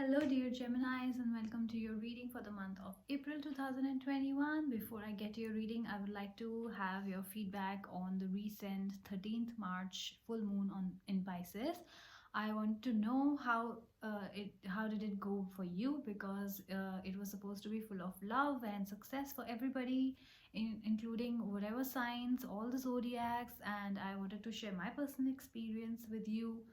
Hello, dear Geminis, and welcome to your reading for the month of April 2021. Before I get to your reading, I would like to have your feedback on the recent 13th March full moon on in Pisces. I want to know how did it go for you, because it was supposed to be full of love and success for everybody, including whatever signs, all the zodiacs, and I wanted to share my personal experience with you.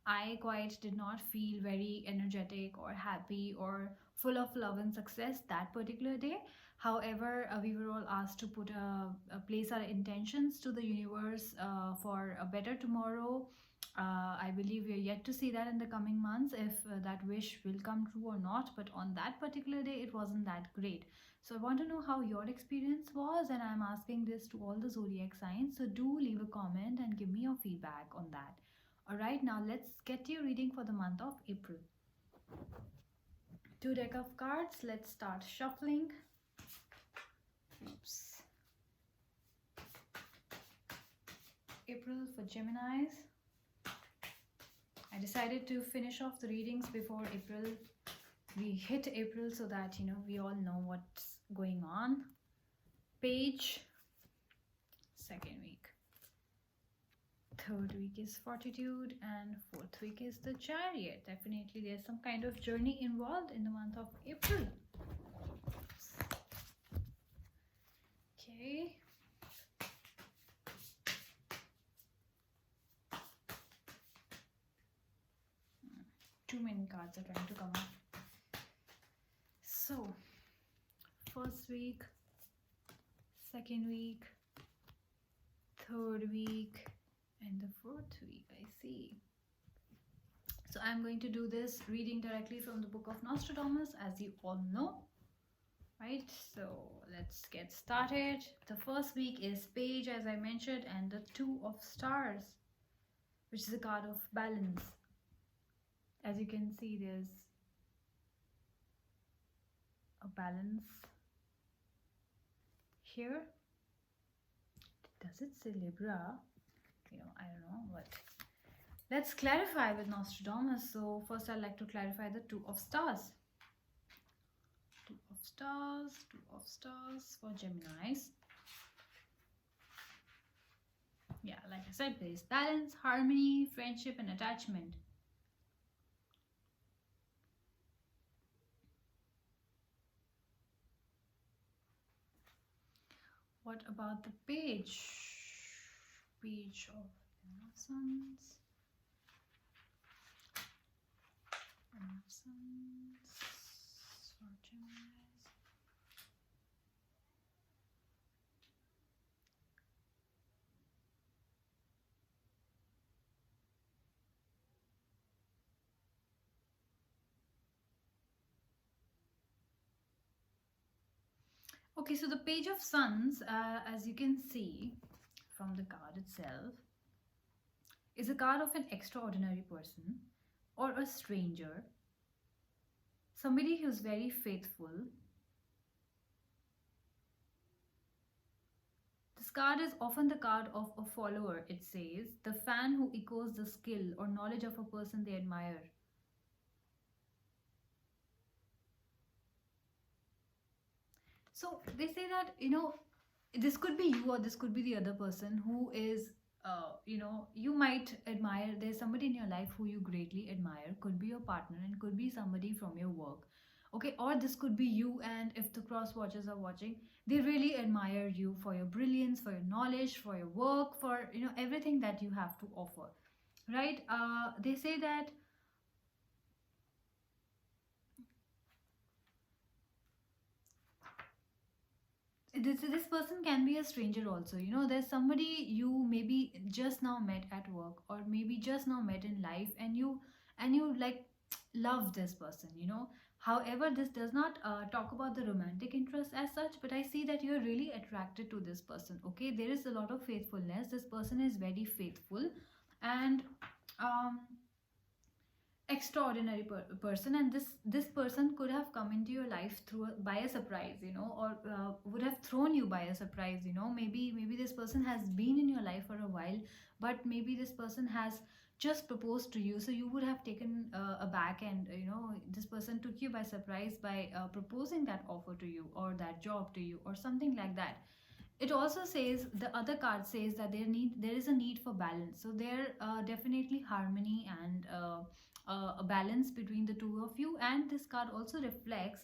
I quite did not feel very energetic or happy or full of love and success that particular day. However, we were all asked to place our intentions to the universe for a better tomorrow. I believe we are yet to see that in the coming months if that wish will come true or not. But on that particular day, it wasn't that great. So I want to know how your experience was, and I'm asking this to all the zodiac signs. So do leave a comment and give me your feedback on that. Alright, now let's get to your reading for the month of April. Two deck of cards. Let's start shuffling. Oops. April for Geminis. I decided to finish off the readings before April. We hit April so that we all know what's going on. Page. Second week. Third week is Fortitude, and fourth week is the Chariot. Definitely there's some kind of journey involved in the month of April. Okay. Too many cards are trying to come up. So, first week, second week, third week, and the fourth week, I see. So I'm going to do this reading directly from the book of Nostradamus, as you all know, right? So let's get started. The first week is Page, as I mentioned, and the Two of Stars, which is a card of balance. As you can see, there's a balance here. Does it say Libra? I don't know, but let's clarify with Nostradamus. So first I'd like to clarify the Two of Stars. Two of Stars for Geminis. Yeah, like I said, there is balance, harmony, friendship, and attachment. What about the Page? Page of Sons. For Geminis. Okay, so the Page of Sons, as you can see from the card itself, is a card of an extraordinary person or a stranger, somebody who's very faithful. This card is often the card of a follower, it says, the fan who echoes the skill or knowledge of a person they admire. So they say that, this could be you or this could be the other person who is, you might admire. There's somebody in your life who you greatly admire. Could be your partner and could be somebody from your work. Okay, or this could be you, and if the cross watchers are watching, they really admire you for your brilliance, for your knowledge, for your work, for everything that you have to offer, right? They say that this person can be a stranger also. There's somebody you maybe just now met at work, or maybe just now met in life, and you like love this person. However, this does not talk about the romantic interest as such, but I see that you're really attracted to this person. Okay, there is a lot of faithfulness. This person is very faithful and extraordinary person, and this person could have come into your life by a surprise, or would have thrown you by a surprise. Maybe this person has been in your life for a while, but maybe this person has just proposed to you, so you would have taken aback, and this person took you by surprise by proposing that offer to you, or that job to you, or something like that. It also says, the other card says that there is a need for balance, so there definitely harmony and a balance between the two of you. And this card also reflects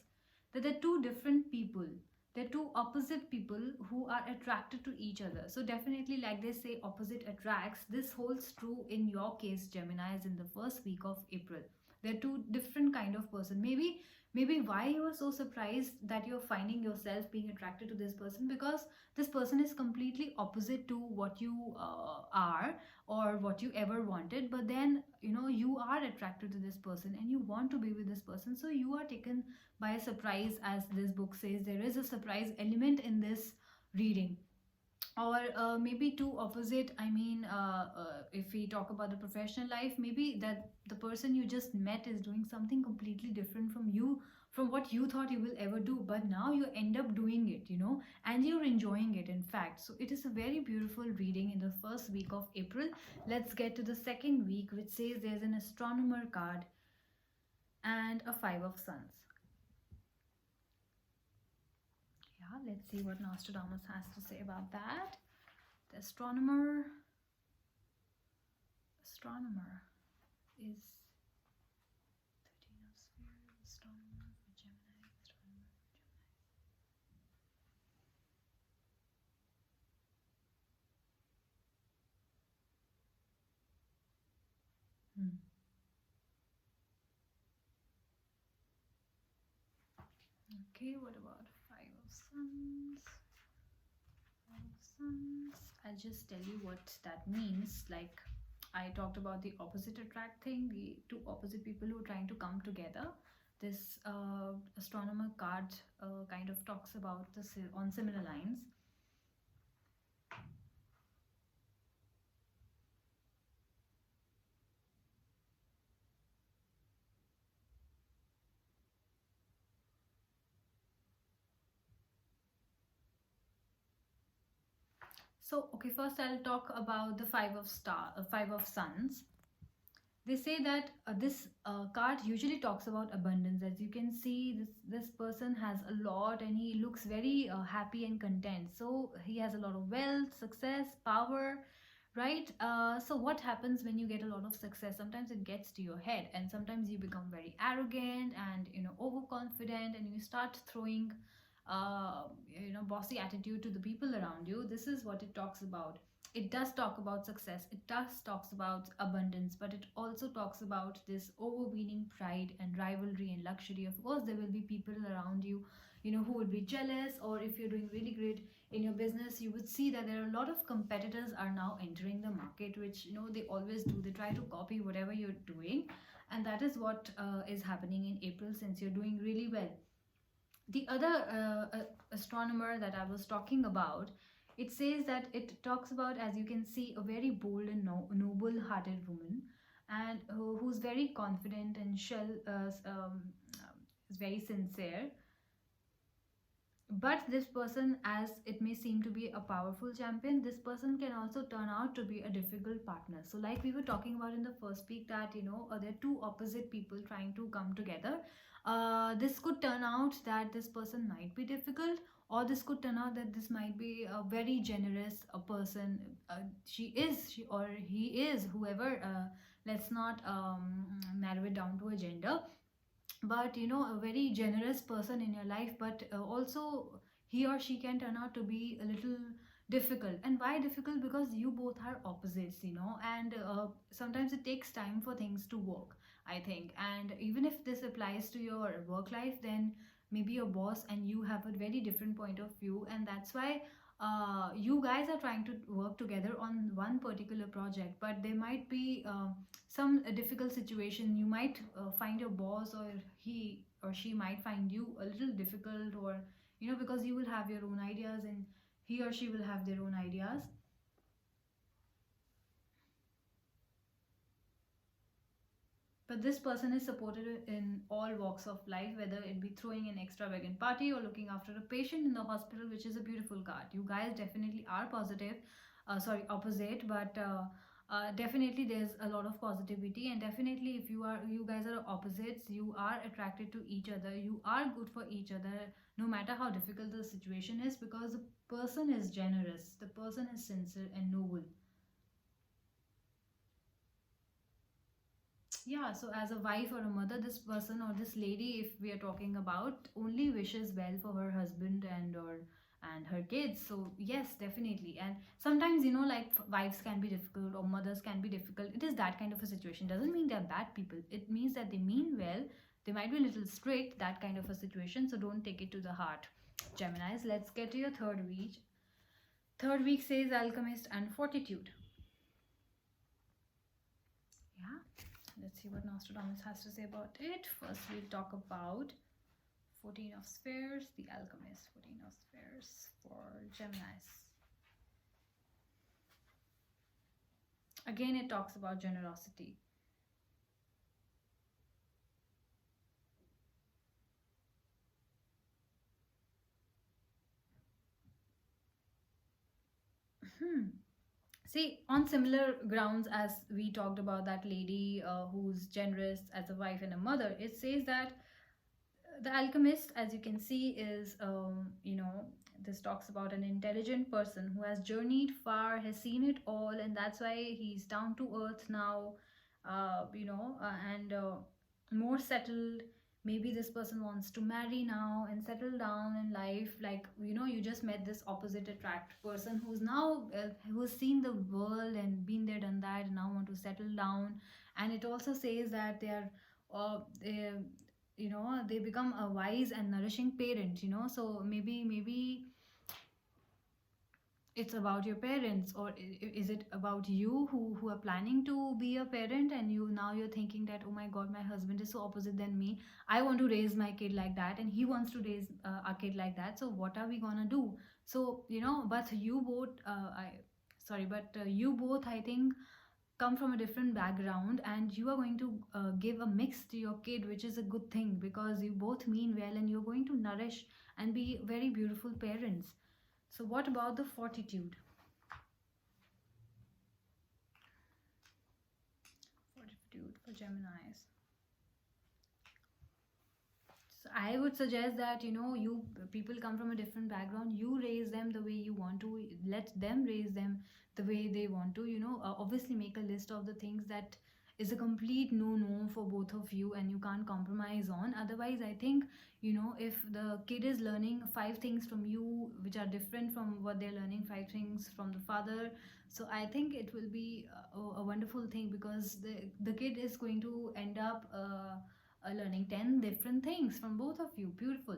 that they're two different people, they're two opposite people who are attracted to each other. So definitely, like they say, opposite attracts. This holds true in your case, Geminis, in the first week of April. They're two different kind of person. Maybe why you are so surprised that you're finding yourself being attracted to this person, because this person is completely opposite to what you are, or what you ever wanted. But then, you are attracted to this person and you want to be with this person, so you are taken by a surprise. As this book says, there is a surprise element in this reading. Or maybe two opposite, I mean, if we talk about the professional life, maybe that the person you just met is doing something completely different from you, from what you thought you will ever do, but now you end up doing it, and you're enjoying it, in fact. So it is a very beautiful reading in the first week of April. Let's get to the second week, which says there's an astronomer card and a five of suns. Yeah, let's see what Nostradamus has to say about that. The astronomer is 13 of spheres, astronomer for Gemini, astronomer for Gemini. Okay, what about five of suns? Five of suns. I'll just tell you what that means. Like, I talked about the opposite attract thing, the two opposite people who are trying to come together. This astronomer card kind of talks about this on similar lines. So, okay, first I'll talk about the five of suns. They say that this card usually talks about abundance. As you can see, this person has a lot, and he looks very happy and content. So he has a lot of wealth, success, power, right? So what happens when you get a lot of success? Sometimes it gets to your head, and sometimes you become very arrogant and overconfident, and you start throwing bossy attitude to the people around you. This is what it talks about. It does talk about success, it does talks about abundance, but it also talks about this overweening pride and rivalry and luxury. Of course, there will be people around you, who would be jealous. Or if you're doing really great in your business, you would see that there are a lot of competitors are now entering the market, which they always do. They try to copy whatever you're doing, and that is what is happening in April, since you're doing really well. The other astronomer that I was talking about, it says that it talks about, as you can see, a very bold and noble hearted woman, and who's very confident and is very sincere. But this person, as it may seem to be a powerful champion, this person can also turn out to be a difficult partner. So like we were talking about in the first week, that there are two opposite people trying to come together. This could turn out that this person might be difficult, or this could turn out that this might be a very generous person. She or he is, whoever, let's not narrow it down to a gender, but a very generous person in your life. But also, he or she can turn out to be a little difficult. And why difficult? Because you both are opposites, and sometimes it takes time for things to work, I think. And even if this applies to your work life, then maybe your boss and you have a very different point of view, and that's why you guys are trying to work together on one particular project. But there might be some difficult situation. You might find your boss, or he or she might find you a little difficult, or because you will have your own ideas, and he or she will have their own ideas. But this person is supported in all walks of life, whether it be throwing an extravagant party or looking after a patient in the hospital, which is a beautiful card. You guys definitely are positive, sorry, opposite, but Definitely there's a lot of positivity, and definitely if you guys are opposites, you are attracted to each other, you are good for each other, no matter how difficult the situation is, because the person is generous, the person is sincere and noble. Yeah, so as a wife or a mother, this person or this lady, if we are talking about, only wishes well for her husband and her kids. So yes, definitely. And sometimes, like, wives can be difficult or mothers can be difficult. It is that kind of a situation. Doesn't mean they're bad people. It means that they mean well. They might be a little strict, that kind of a situation. So don't take it to the heart. Geminis, let's get to your third week. Third week says alchemist and fortitude. Yeah, let's see what Nostradamus has to say about it. First, we'll talk about 14 of Spheres, the Alchemist, 14 of Spheres for Geminis. Again, it talks about generosity. Hmm. See, on similar grounds as we talked about that lady who's generous as a wife and a mother, it says that the alchemist, as you can see, is this talks about an intelligent person who has journeyed far, has seen it all, and that's why he's down to earth now, and more settled. Maybe this person wants to marry now and settle down in life. Like, you just met this opposite attract person who's now who's seen the world and been there, done that, and now want to settle down. And it also says that they they become a wise and nourishing parent. So maybe it's about your parents, or is it about you who are planning to be a parent, and you're thinking that, oh my god, my husband is so opposite than me. I want to raise my kid like that, and he wants to raise a kid like that. So what are we gonna do? So but you both I sorry but you both, I think, come from a different background, and you are going to give a mix to your kid, which is a good thing, because you both mean well and you're going to nourish and be very beautiful parents. So what about the fortitude? Fortitude for Geminis. So I would suggest that, you people come from a different background. You raise them the way you want to. Let them raise them the way they want to. Obviously make a list of the things that is a complete no for both of you, and you can't compromise on. Otherwise, I think, if the kid is learning five things from you which are different from what they're learning five things from the father, so I think it will be a wonderful thing, because the kid is going to end up learning 10 different things from both of you. Beautiful.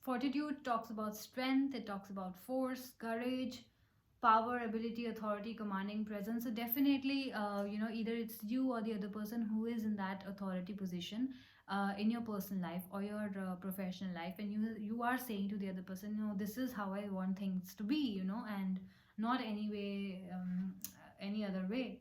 Fortitude talks about strength, it talks about force, courage, power, ability, authority, commanding presence. So definitely, either it's you or the other person who is in that authority position in your personal life or your professional life, and you are saying to the other person, no, this is how I want things to be, and not any way, any other way.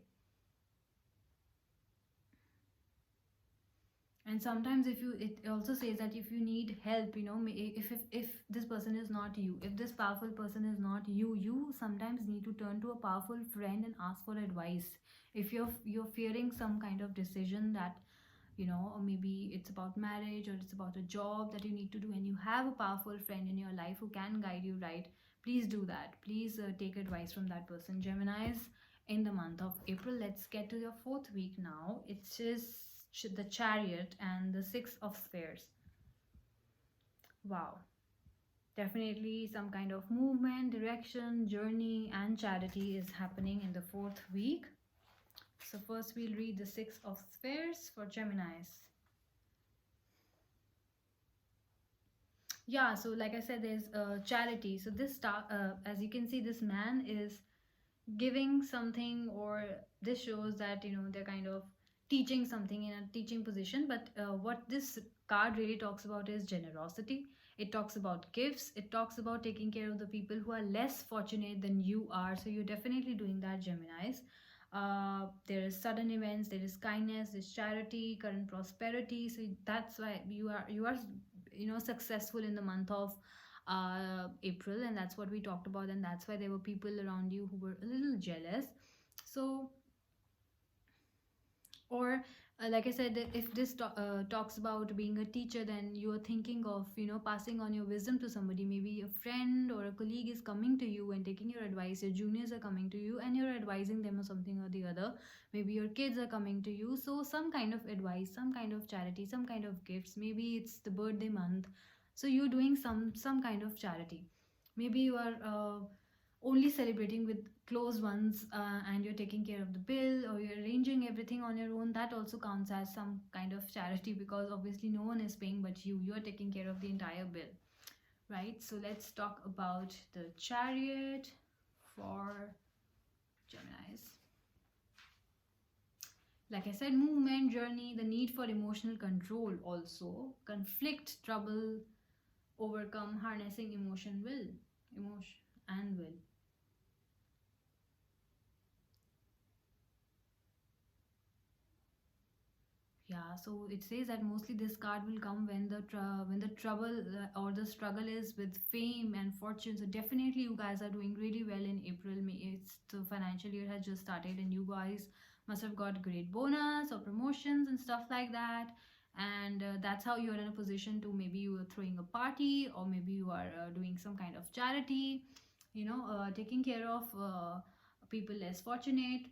And sometimes, if you it also says that if you need help, if this person is not you, if this powerful person is not you, you sometimes need to turn to a powerful friend and ask for advice. If you're fearing some kind of decision that, or maybe it's about marriage or it's about a job that you need to do, and you have a powerful friend in your life who can guide you right, please do that. Please take advice from that person. Geminis, in the month of April, let's get to your fourth week now. It's just the Chariot and the Six of Spheres. Wow, definitely some kind of movement, direction, journey, and charity is happening in the fourth week. So first we'll read the Six of Spheres for Geminis. Yeah, so like I said, there's charity. So as you can see, this man is giving something, or this shows that, they're kind of teaching something in a teaching position. But what this card really talks about is generosity. It talks about gifts, it talks about taking care of the people who are less fortunate than you are. So you're definitely doing that, Geminis. There is sudden events, there is kindness, there's charity, current prosperity. So that's why you are successful in the month of April, and that's what we talked about, and that's why there were people around you who were a little jealous. So Or like I said, if this talks about being a teacher, then you are thinking of, passing on your wisdom to somebody. Maybe a friend or a colleague is coming to you and taking your advice. Your juniors are coming to you and you're advising them on something or the other. Maybe your kids are coming to you, so some kind of advice, some kind of charity, some kind of gifts. Maybe it's the birthday month, so you're doing some kind of charity. Maybe you are only celebrating with close ones, and you're taking care of the bill, or you're arranging everything on your own. That also counts as some kind of charity, because obviously no one is paying but you're taking care of the entire bill, right? So let's talk about the Chariot for Geminis. Like I said, movement, journey, the need for emotional control, also conflict, trouble, overcome, harnessing emotion and will. Yeah, so it says that mostly this card will come when the trouble or the struggle is with fame and fortune. So definitely you guys are doing really well in April. It's the financial year has just started and you guys must have got great bonus or promotions and stuff like that. And that's how you're in a position to, maybe you are throwing a party, or maybe you are doing some kind of charity, taking care of people less fortunate.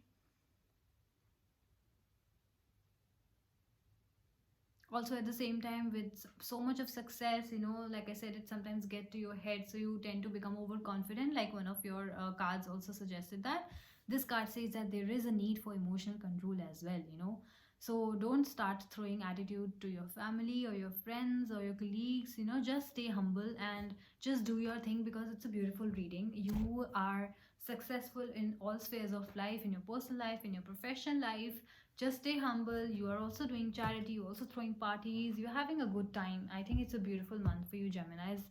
Also at the same time, with so much of success, like I said, it sometimes get to your head, so you tend to become overconfident, like one of your cards also suggested that. This card says that there is a need for emotional control as well, so don't start throwing attitude to your family or your friends or your colleagues. Just stay humble and just do your thing, because it's a beautiful reading. You are successful in all spheres of life, in your personal life, in your professional life. Just stay humble. You are also doing charity, you're also throwing parties, you're having a good time. I think it's a beautiful month for you, Geminis,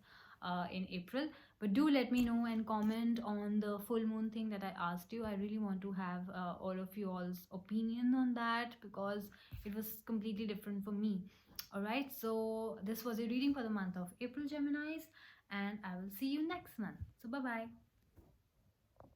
in April. But do let me know and comment on the full moon thing that I asked you. I really want to have all of you all's opinion on that, because it was completely different for me. All right, so this was a reading for the month of April, Geminis, and I will see you next month. So bye bye.